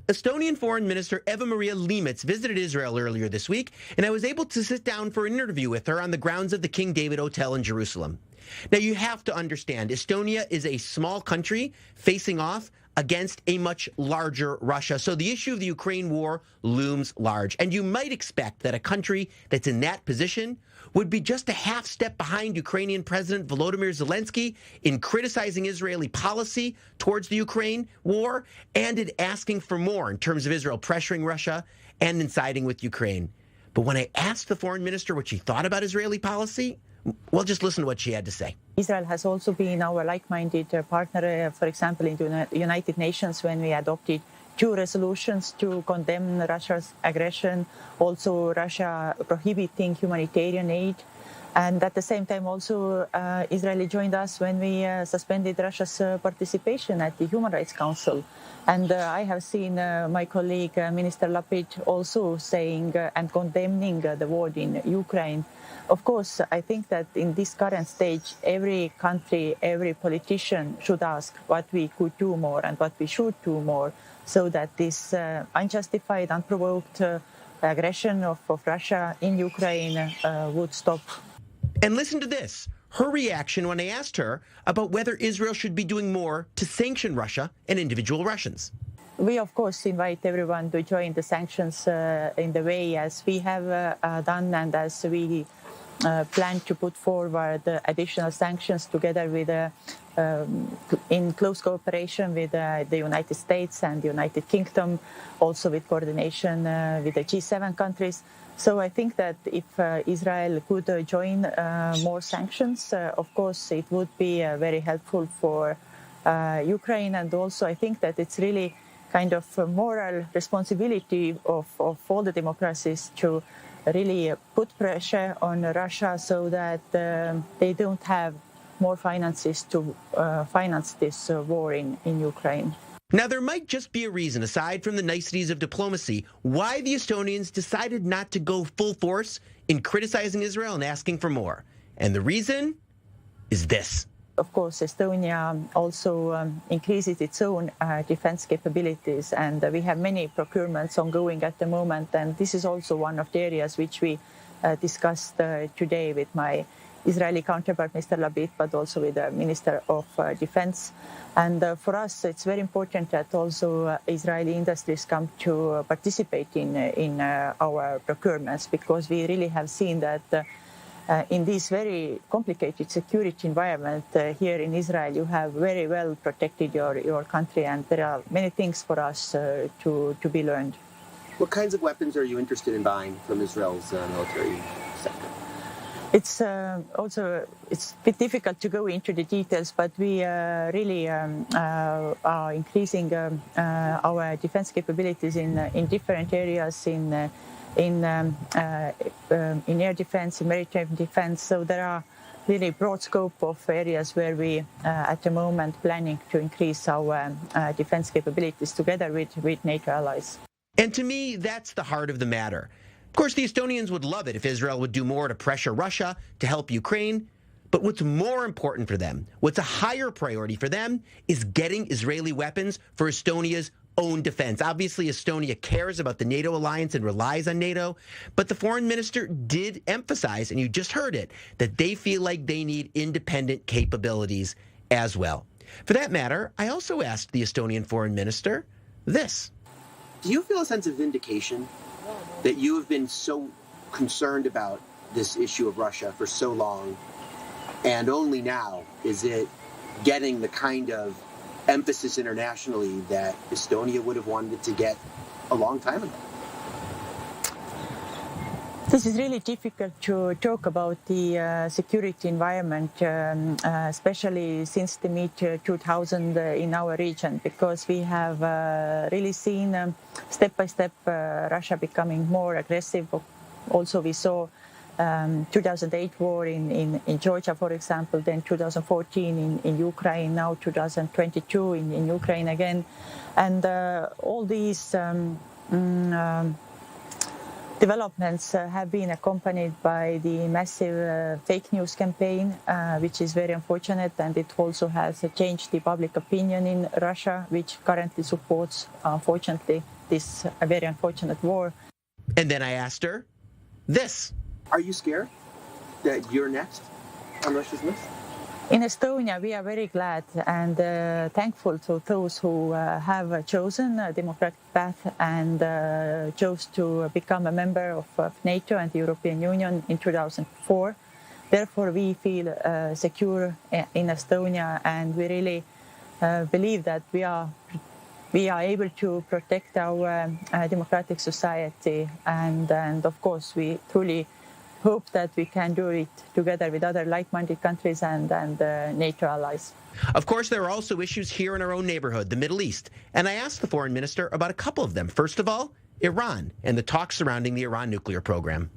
Estonian Foreign Minister Eva-Maria Liimets visited Israel earlier this week, and I was able to sit down for an interview with her on the grounds of the King David Hotel in Jerusalem. Now, you have to understand, Estonia is a small country facing off against a much larger Russia. So the issue of the Ukraine war looms large. And you might expect that a country that's in that position would be just a half step behind Ukrainian President Volodymyr Zelensky in criticizing Israeli policy towards the Ukraine war and in asking for more in terms of Israel pressuring Russia and in siding with Ukraine. But when I asked the foreign minister what she thought about Israeli policy, well, just listen to what she had to say. Israel has also been our like-minded partner, for example, in the United Nations when we adopted 2 resolutions to condemn Russia's aggression, also Russia prohibiting humanitarian aid. And at the same time, also, Israel joined us when we suspended Russia's participation at the Human Rights Council. And I have seen my colleague, Minister Lapid, also saying and condemning the war in Ukraine. Of course, I think that in this current stage, every country, every politician should ask what we could do more and what we should do more so that this unjustified, unprovoked aggression of Russia in Ukraine would stop. And listen to this, her reaction when I asked her about whether Israel should be doing more to sanction Russia and individual Russians. We, of course, invite everyone to join the sanctions in the way as we have done and as we plan to put forward additional sanctions together with, in close cooperation with the United States and the United Kingdom, also with coordination with the G7 countries. So I think that if Israel could join more sanctions, of course, it would be very helpful for Ukraine. And also I think that it's really kind of a moral responsibility of all the democracies to really put pressure on Russia so that they don't have more finances to finance this war in Ukraine. Now, there might just be a reason, aside from the niceties of diplomacy, why the Estonians decided not to go full force in criticizing Israel and asking for more. And the reason is this. Of course, Estonia also increases its own defense capabilities, and we have many procurements ongoing at the moment. And this is also one of the areas which we discussed today with my Israeli counterpart, Mr. Lapid, but also with the Minister of Defense. And for us, it's very important that also Israeli industries come to participate in our procurements, because we really have seen that in this very complicated security environment here in Israel, you have very well protected your country, and there are many things for us to be learned. What kinds of weapons are you interested in buying from Israel's military sector? It's also it's a bit difficult to go into the details, but we really are increasing our defense capabilities in different areas in air defense, in maritime defense. So there are really broad scope of areas where we at the moment planning to increase our defense capabilities together with NATO allies. And to me, that's the heart of the matter. Of course, the Estonians would love it if Israel would do more to pressure Russia to help Ukraine. But what's more important for them, what's a higher priority for them, is getting Israeli weapons for Estonia's own defense. Obviously, Estonia cares about the NATO alliance and relies on NATO, but the foreign minister did emphasize, and you just heard it, that they feel like they need independent capabilities as well. For that matter, I also asked the Estonian foreign minister this. Do you feel a sense of vindication that you have been so concerned about this issue of Russia for so long, and only now is it getting the kind of emphasis internationally that Estonia would have wanted to get a long time ago? This is really difficult to talk about the security environment, especially since the mid-2000 in our region, because we have really seen step by step Russia becoming more aggressive. Also, we saw 2008 war in Georgia, for example, then 2014 in Ukraine, now 2022 in Ukraine again. And all these developments have been accompanied by the massive fake news campaign, which is very unfortunate, and it also has changed the public opinion in Russia, which currently supports, unfortunately, this very unfortunate war. And then I asked her this. Are you scared that you're next on Russia's list? In Estonia, we are very glad and thankful to those who have chosen a democratic path and chose to become a member of NATO and the European Union in 2004. Therefore, we feel secure in Estonia, and we really believe that we are able to protect our democratic society, and of course, we truly hope that we can do it together with other like-minded countries and NATO allies. Of course, there are also issues here in our own neighborhood, the Middle East, and I asked the foreign minister about a couple of them. First of all, Iran and the talks surrounding the Iran nuclear program.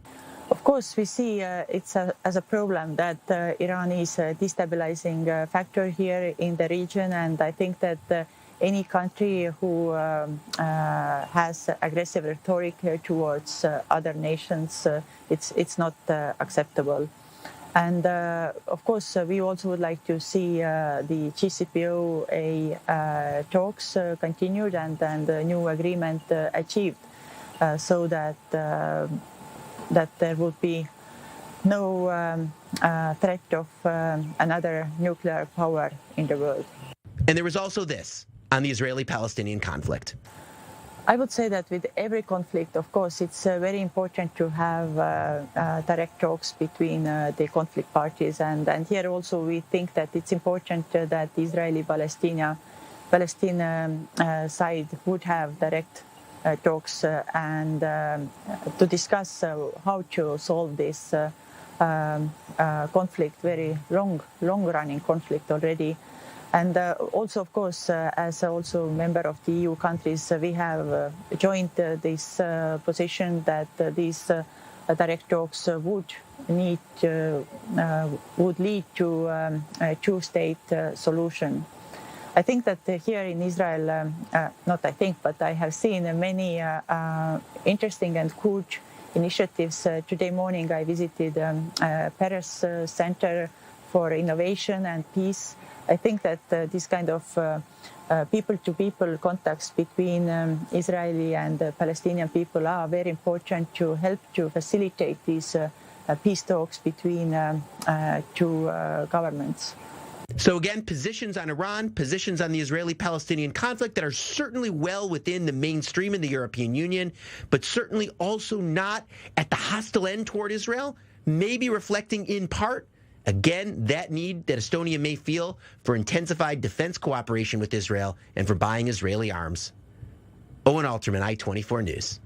Of course, we see it's as a problem that Iran is a destabilizing factor here in the region, and I think that any country who has aggressive rhetoric towards other nations, it's not acceptable. And of course, we also would like to see the JCPOA talks continued and a new agreement achieved, so that there would be no threat of another nuclear power in the world. And there was also this on the Israeli-Palestinian conflict. I would say that with every conflict, of course, it's very important to have direct talks between the conflict parties. And here also we think that it's important that the Israeli-Palestine side would have direct talks and to discuss how to solve this conflict, very long-running conflict already. And also, of course, as also member of the EU countries, we have joined this position that these direct talks would lead to a two-state solution. I think that here in Israel, not I think, but I have seen many interesting and good initiatives. Today morning, I visited Paris Center for Innovation and Peace. I think that this kind of people-to-people contacts between Israeli and Palestinian people are very important to help to facilitate these peace talks between two governments. So again, positions on Iran, positions on the Israeli-Palestinian conflict that are certainly well within the mainstream in the European Union, but certainly also not at the hostile end toward Israel, maybe reflecting in part, again, that need that Estonia may feel for intensified defense cooperation with Israel and for buying Israeli arms. Owen Alterman, i24 News.